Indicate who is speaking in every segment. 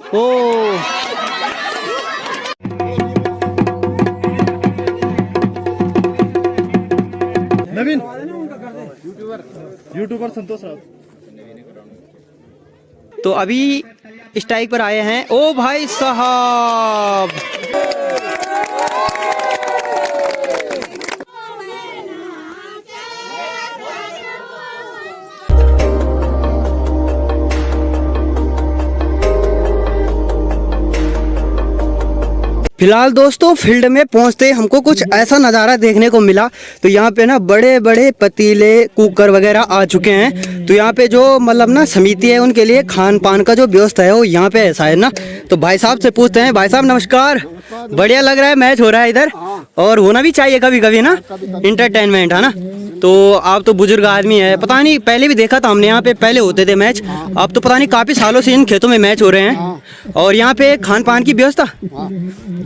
Speaker 1: ओ
Speaker 2: नवीन YouTuber संतोष राउत।
Speaker 1: तो अभी strike पर आए हैं। ओ भाई साहब, फिलहाल दोस्तों फील्ड में पहुंचते हमको कुछ ऐसा नज़ारा देखने को मिला। तो यहाँ पे ना बड़े बड़े पतीले कुकर वगैरह आ चुके हैं। तो यहाँ पे जो मतलब ना समिति है उनके लिए खान पान का जो व्यवस्था है वो यहाँ पे ऐसा है ना। तो भाई साहब से पूछते हैं। भाई साहब नमस्कार। बढ़िया लग रहा है, मैच हो रहा है इधर और होना भी चाहिए कभी कभी ना, इंटरटेनमेंट है ना। तो आप तो बुजुर्ग आदमी है, पता नहीं पहले भी देखा था हमने यहाँ पे, पहले होते थे मैच। अब तो पता नहीं काफ़ी सालों से इन खेतों में मैच हो रहे हैं। और यहाँ पे खान पान की व्यवस्था,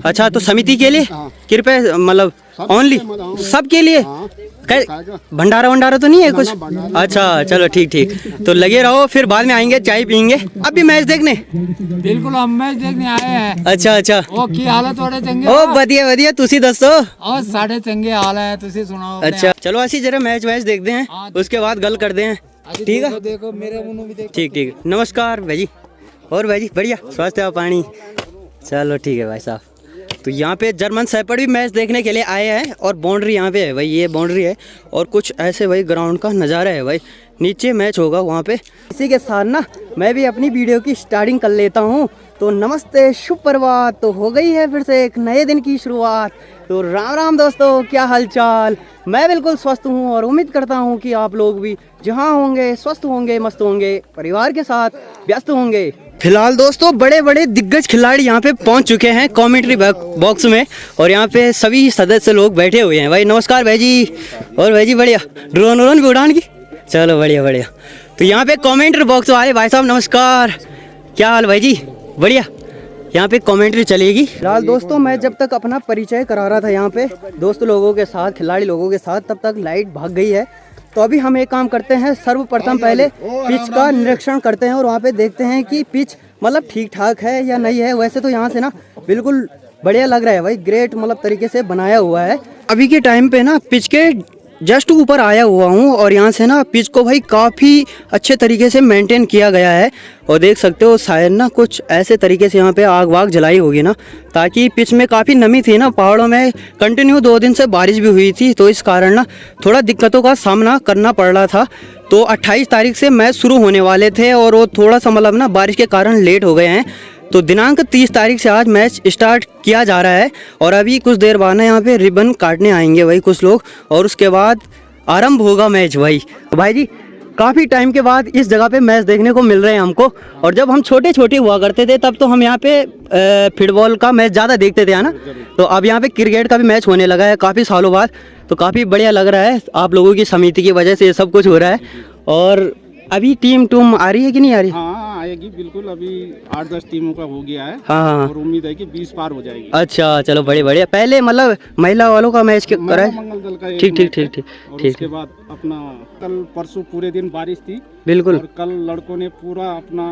Speaker 1: अच्छा तो समिति के लिए कृपया मतलब ओनली सबके लिए भंडारा वंडारा तो नहीं है कुछ? अच्छा चलो ठीक ठीक, तो लगे रहो, फिर बाद में आएंगे चाय पियेंगे। अब भी मैच देखने?
Speaker 3: बिल्कुल हम मैच देखने आए हैं।
Speaker 1: अच्छा अच्छा,
Speaker 3: ओ की हालत थोड़े चंगे
Speaker 1: ओ बढ़िया बढ़िया, तुसी दसो।
Speaker 3: और साढ़े चंगे हाल है, तुसी सुनाओ।
Speaker 1: अच्छा चलो ऐसी जरा मैच वैच देखते हैं, उसके बाद गल करते हैं, ठीक है?
Speaker 3: देखो मेरे मुंह भी देखो।
Speaker 1: ठीक ठीक, नमस्कार भाई जी। और भाई जी बढ़िया, स्वास्थ्य और पानी, चलो ठीक है भाई साहब। तो यहाँ पे जर्मन शेफर्ड भी मैच देखने के लिए आए हैं। और बाउंड्री यहाँ पे है भाई, ये बाउंड्री है और कुछ ऐसे भाई ग्राउंड का नज़ारा है भाई, नीचे मैच होगा वहाँ पे। इसी के साथ ना मैं भी अपनी वीडियो की स्टार्टिंग कर लेता हूँ। तो नमस्ते शुभ प्रभात, तो हो गई है फिर से एक नए दिन की शुरुआत। तो राम राम दोस्तों, क्या हालचाल? मैं बिल्कुल स्वस्थ हूँ और उम्मीद करता हूँ कि आप लोग भी जहाँ होंगे स्वस्थ होंगे, मस्त होंगे, परिवार के साथ व्यस्त होंगे। फिलहाल दोस्तों बड़े बड़े दिग्गज खिलाड़ी यहाँ पे पहुँच चुके हैं कमेंट्री बॉक्स में, और यहाँ पे सभी सदस्य लोग बैठे हुए हैं। भाई नमस्कार भाई जी। और भाई जी बढ़िया, ड्रोन व्रोन भी उड़ान की, चलो बढ़िया बढ़िया। तो यहाँ पे कमेंट्री बॉक्स वाले भाई साहब नमस्कार, क्या हाल भाई जी? बढ़िया, यहाँ पे कमेंट्री चलेगी। फिलहाल दोस्तों मैं जब तक अपना परिचय करा रहा था यहाँ पे दोस्त लोगों के साथ, खिलाड़ी लोगों के साथ, तब तक लाइट भाग गई है। तो अभी हम एक काम करते हैं, सर्वप्रथम पहले पिच का निरीक्षण करते हैं और वहाँ पे देखते हैं कि पिच मतलब ठीक ठाक है या नहीं है। वैसे तो यहाँ से ना बिल्कुल बढ़िया लग रहा है भाई, ग्रेट मतलब तरीके से बनाया हुआ है। अभी के टाइम पे ना पिच के जस्ट ऊपर आया हुआ हूँ और यहाँ से ना पिच को भाई काफ़ी अच्छे तरीके से मेंटेन किया गया है। और देख सकते हो शायद ना कुछ ऐसे तरीके से यहाँ पे आग वाग जलाई होगी ना, ताकि पिच में काफ़ी नमी थी ना, पहाड़ों में कंटिन्यू 2 दिन से बारिश भी हुई थी, तो इस कारण ना थोड़ा दिक्कतों का सामना करना पड़ रहा था। तो 28 तारीख से मैच शुरू होने वाले थे और वो थोड़ा सा मतलब ना बारिश के कारण लेट हो गए हैं। तो दिनांक 30 तारीख से आज मैच स्टार्ट किया जा रहा है और अभी कुछ देर बाद ना यहाँ पे रिबन काटने आएंगे भाई कुछ लोग, और उसके बाद आरंभ होगा मैच भाई। तो भाई जी काफ़ी टाइम के बाद इस जगह पे मैच देखने को मिल रहे हैं हमको। और जब हम छोटे छोटे हुआ करते थे तब तो हम यहाँ पे फुटबॉल का मैच ज़्यादा देखते थे, है ना। तो अब यहाँ पे क्रिकेट का भी मैच होने लगा है काफ़ी सालों बाद, तो काफ़ी बढ़िया लग रहा है। आप लोगों की समिति की वजह से ये सब कुछ हो रहा है। और अभी टीम आ रही है कि नहीं आ रही?
Speaker 2: हाँ आएगी बिल्कुल, अभी 8-10 टीमों का हो गया है।
Speaker 1: हाँ
Speaker 2: और उम्मीद है कि 20 पार हो जाएगी।
Speaker 1: अच्छा चलो बड़े बढ़िया। पहले मतलब महिला वालों का मैच करा है?
Speaker 2: मंगल दल का एक
Speaker 1: ठीक ठीक
Speaker 2: मैच है।
Speaker 1: ठीक ठीक
Speaker 2: और
Speaker 1: ठीक।
Speaker 2: उसके बाद अपना कल परसों पूरे दिन बारिश थी
Speaker 1: बिल्कुल,
Speaker 2: और कल लड़कों ने पूरा अपना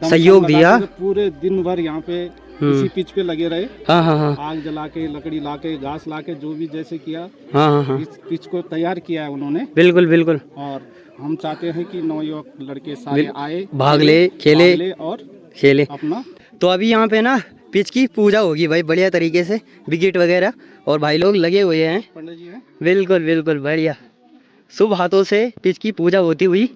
Speaker 2: दम
Speaker 1: सहयोग
Speaker 2: लगा
Speaker 1: दिया।
Speaker 2: के पूरे दिन भर यहाँ पे इसी पिच पे लगे रहे।
Speaker 1: हाँ हाँ हाँ
Speaker 2: आग जला के, लकड़ी ला के, घास ला के, जो भी जैसे किया
Speaker 1: हाँ हाँ हाँ,
Speaker 2: इस पिच को तैयार किया है उन्होंने।
Speaker 1: बिल्कुल बिल्कुल।
Speaker 2: और हम चाहते हैं कि नवयुवक लड़के सारे आए,
Speaker 1: भाग ले, खेले
Speaker 2: और
Speaker 1: खेले
Speaker 2: अपना।
Speaker 1: तो अभी यहाँ पे ना पिच की पूजा होगी भाई बढ़िया तरीके से, विकेट वगैरह, और भाई लोग लगे हुए हैं।
Speaker 2: पंडित जी हैं।
Speaker 1: बिल्कुल बिल्कुल बढ़िया, शुभ हाथों से पिच की पूजा होती हुई।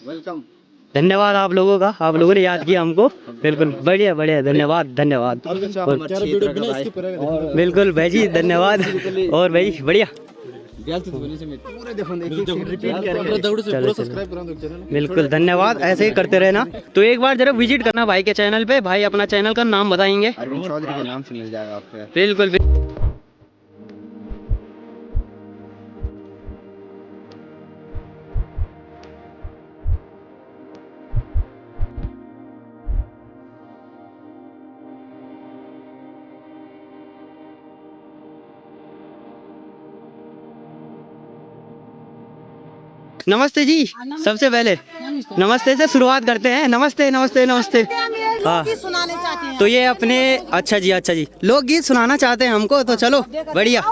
Speaker 2: वेलकम।
Speaker 1: धन्यवाद आप लोगों का, आप लोगों ने याद किया हमको। बिल्कुल बढ़िया बढ़िया, धन्यवाद धन्यवाद। बिल्कुल भाई जी धन्यवाद। और भाई बढ़िया,
Speaker 2: पूरे देखो देखिए
Speaker 1: बिल्कुल धन्यवाद, ऐसे ही करते रहना। तो एक बार जरा विजिट करना भाई के चैनल पे। भाई अपना चैनल का नाम बताएंगे?
Speaker 2: अरविंद चौधरी के नाम से मिल जाएगा आपको।
Speaker 1: बिल्कुल। नमस्ते जी, सबसे पहले नमस्ते से शुरुआत करते हैं। नमस्ते नमस्ते नमस्ते। हाँ, तो ये अपने अच्छा जी लोकगीत सुनाना चाहते हैं हमको, तो चलो बढ़िया।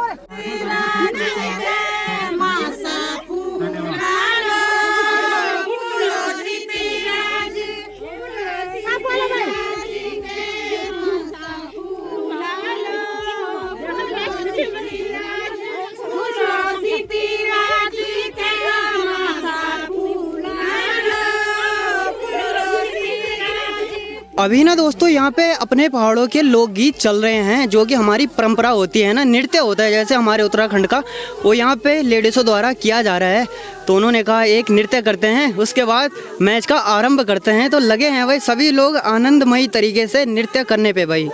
Speaker 1: अभी ना दोस्तों यहाँ पे अपने पहाड़ों के लोकगीत चल रहे हैं, जो कि हमारी परंपरा होती है ना, नृत्य होता है जैसे हमारे उत्तराखंड का, वो यहाँ पे लेडीज़ों द्वारा किया जा रहा है। तो उन्होंने कहा एक नृत्य करते हैं, उसके बाद मैच का आरंभ करते हैं। तो लगे हैं भाई सभी लोग आनंदमयी तरीके से नृत्य करने पे भाई।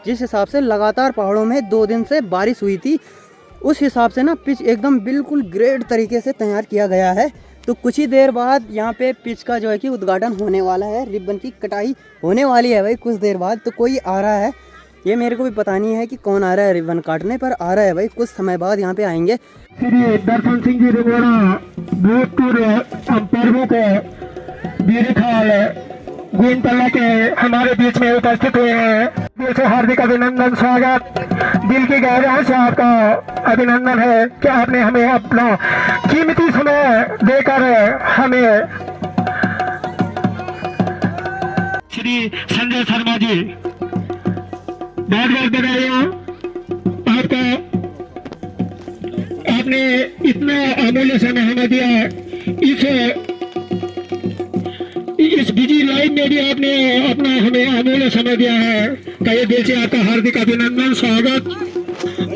Speaker 1: जिस हिसाब से लगातार पहाड़ों में 2 दिन से बारिश हुई थी, उस हिसाब से ना पिच एकदम बिल्कुल ग्रेट तरीके से तैयार किया गया है। तो कुछ ही देर बाद यहाँ पे पिच का जो है कि उद्घाटन होने वाला है, रिबन की कटाई होने वाली है भाई कुछ देर बाद। तो कोई आ रहा है, ये मेरे को भी पता नहीं है कि कौन आ रहा है रिबन काटने, पर आ रहा है भाई, कुछ समय बाद यहाँ पे आएंगे।
Speaker 4: श्री दर्शन सिंह जी रिगोड़ा भूतपूर्व अंपायरों को मेरे गोविंदतला के हमारे बीच में उपस्थित हुए हैं। दिल से हार्दिक अभिनंदन, स्वागत, दिल की गहराई से आपका अभिनंदन है कि आपने हमें अपना कीमती समय देकर हमें। श्री संजय शर्मा जी बहुत बहुत बधाइयाँ आपका, आपने इतना अमूल्य समय हमें दिया। इस बिजी लाइफ में भी आपने अपना हमें अमूल्य समय दिया है। कई दिल से आपका हार्दिक अभिनंदन, स्वागत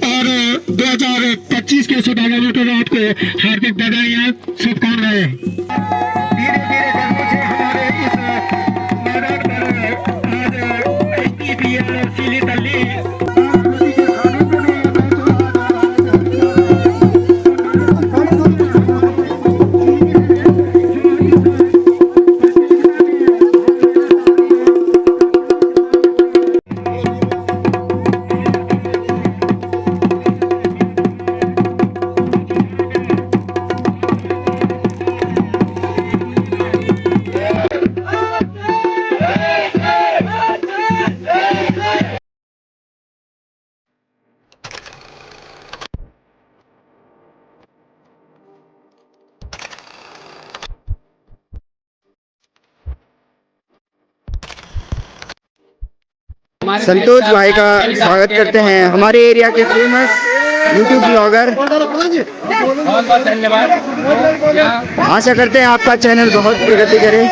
Speaker 4: और 2025 के सौभाग्य के रात को हार्दिक बधाइयाँ, शुभकामनाएं। धीरे धीरे जन्मों से हमारे इस मैदान पर आज STPL सीली तल्ली
Speaker 5: संतोष भाई का स्वागत करते हैं, हमारे एरिया के फेमस यूट्यूब ब्लॉगर।
Speaker 3: बहुत बहुत धन्यवाद।
Speaker 5: आशा करते हैं आपका चैनल बहुत प्रगति करे।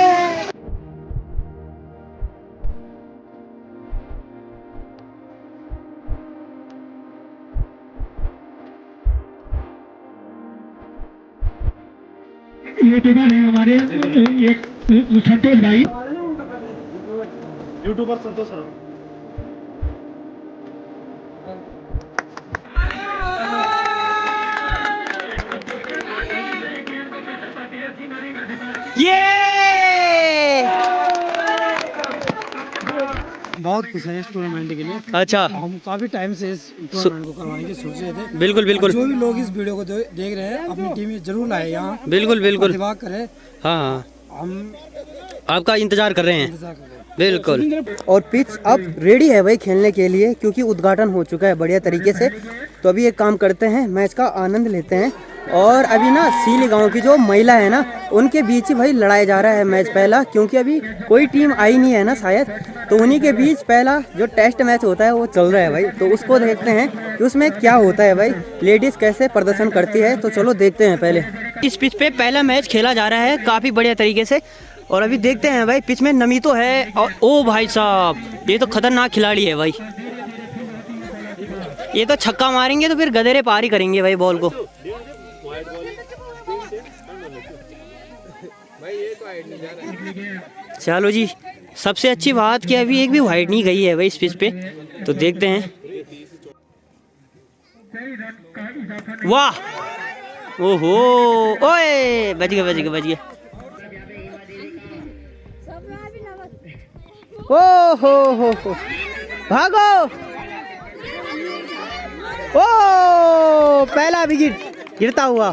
Speaker 4: यूट्यूबर है हमारे एक संतोष भाई, यूट्यूबर संतोष सर।
Speaker 1: ये
Speaker 6: बहुत खुश है इस टूर्नामेंट के लिए।
Speaker 1: अच्छा,
Speaker 6: हम काफी टाइम से इस टूर्नामेंट को करवाने की सोच रहे थे।
Speaker 1: बिल्कुल बिल्कुल।
Speaker 6: जो भी लोग इस वीडियो को देख रहे हैं, अपनी टीम जरूर लाए यहाँ,
Speaker 1: बिल्कुल बिल्कुल।
Speaker 6: प्रतिभाग करें।
Speaker 1: हाँ हाँ,
Speaker 6: हम
Speaker 1: आपका इंतजार कर रहे हैं।
Speaker 6: इंतजार कर रहे हैं।
Speaker 1: बिल्कुल। और पिच अब रेडी है भाई खेलने के लिए, क्योंकि उद्घाटन हो चुका है बढ़िया तरीके से। तो अभी एक काम करते हैं, मैच का आनंद लेते हैं। और अभी ना सीली गांव की जो महिला है ना, उनके बीच ही भाई लड़ाया जा रहा है मैच पहला, क्योंकि अभी कोई टीम आई नहीं है ना शायद, तो उन्हीं के बीच पहला जो टेस्ट मैच होता है वो चल रहा है भाई। तो उसको देखते हैं कि उसमें क्या होता है भाई, लेडीज़ कैसे प्रदर्शन करती है। तो चलो देखते हैं पहले। इस पिच पे पहला मैच खेला जा रहा है काफ़ी बढ़िया तरीके से। और अभी देखते हैं भाई, पिच में नमी तो है। और ओ भाई साहब, ये तो खतरनाक खिलाड़ी है भाई, ये तो छक्का मारेंगे तो फिर गधेरे पार ही करेंगे भाई बॉल को। चलो जी, सबसे अच्छी बात कि अभी एक भी वाइड नहीं गई है भाई इस पिच पे। तो देखते हैं। वाह, ओहो, ओए, बच गए बच गए बच गए। ओ हो, भागो। ओ, पहला विकेट गिरता हुआ।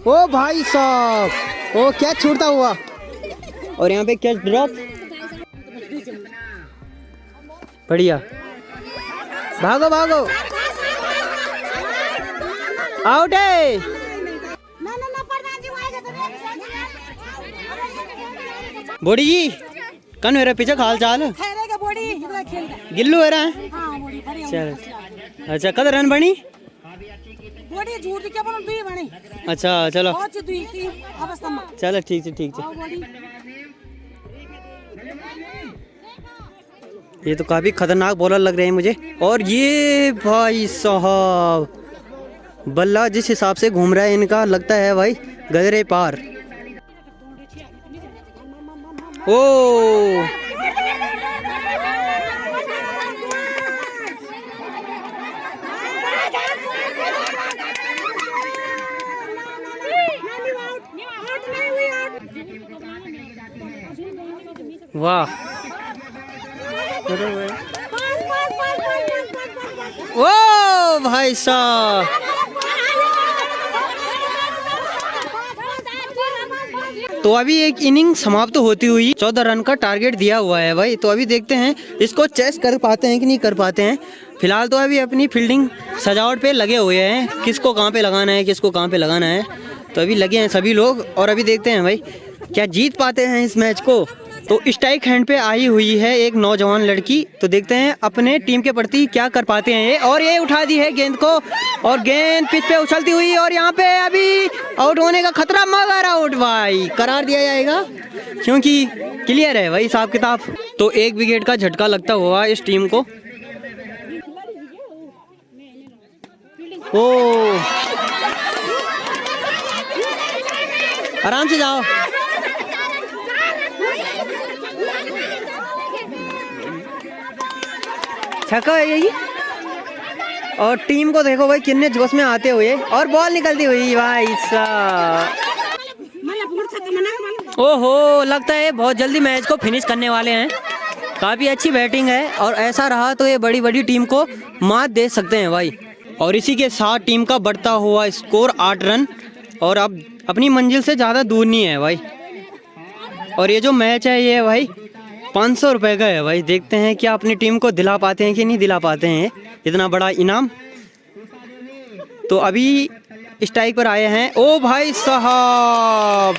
Speaker 1: ओ भाई साहब, ओ कैच छूटता हुआ। और यहाँ पे कैच ड्रॉप, बढ़िया। भागो भागो, आउट है। बोड़ी जी कन मेरा पीछे हाल चाल गिल्लू है रहा। चल अच्छा, कद रन बनी? अच्छा चलो, चलो ठीक है ठीक है। ये तो काफी खतरनाक बॉलर लग रहे हैं मुझे। और ये भाई साहब, बल्ला जिस हिसाब से घूम रहा है इनका, लगता है भाई गहरे पार। ओ वाह, ओ भाई साहब, तो अभी एक इनिंग समाप्त होती हुई 14 रन का टारगेट दिया हुआ है भाई। तो अभी देखते हैं इसको चेस कर पाते हैं कि नहीं कर पाते हैं। फिलहाल तो अभी अपनी फील्डिंग सजावट पे लगे हुए हैं, किसको कहाँ पे लगाना है, किसको कहाँ पे लगाना है। तो अभी लगे हैं सभी लोग। और अभी देखते हैं भाई क्या जीत पाते हैं इस मैच को। तो स्ट्राइक हैंड पे आई हुई है एक नौजवान लड़की। तो देखते हैं अपने टीम के प्रति क्या कर पाते हैं ये। और ये उठा दी है गेंद को, और गेंद पिच पे उछलती हुई, और यहाँ पे अभी आउट होने का खतरा, मगर आउट भाई करार दिया जाएगा, क्योंकि क्लियर है भाई हिसाब किताब। तो एक विकेट का झटका लगता हुआ इस टीम को। ओ आराम से जाओ। छक्का है यही। और टीम को देखो भाई कितने जोश में आते हुए, और बॉल निकलती हुई भाई साहब। ओहो, लगता है बहुत जल्दी मैच को फिनिश करने वाले हैं। काफ़ी अच्छी बैटिंग है, और ऐसा रहा तो ये बड़ी बड़ी टीम को मात दे सकते हैं भाई। और इसी के साथ टीम का बढ़ता हुआ स्कोर 8 रन, और अब अपनी मंजिल से ज़्यादा दूर नहीं है भाई। और ये जो मैच है ये भाई 500 रुपये का है भाई। देखते हैं क्या अपनी टीम को दिला पाते हैं कि नहीं दिला पाते हैं इतना बड़ा इनाम। तो अभी स्ट्राइक पर आए हैं, ओ भाई साहब,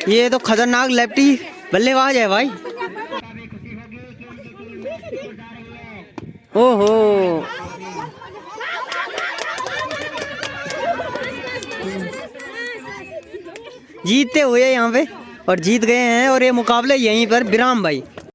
Speaker 1: ये तो खतरनाक लेफ्टी बल्लेबाज है भाई। ओहो, जीतते हुए यहाँ पे, और जीत गए हैं। और ये मुकाबले यहीं पर विराम भाई।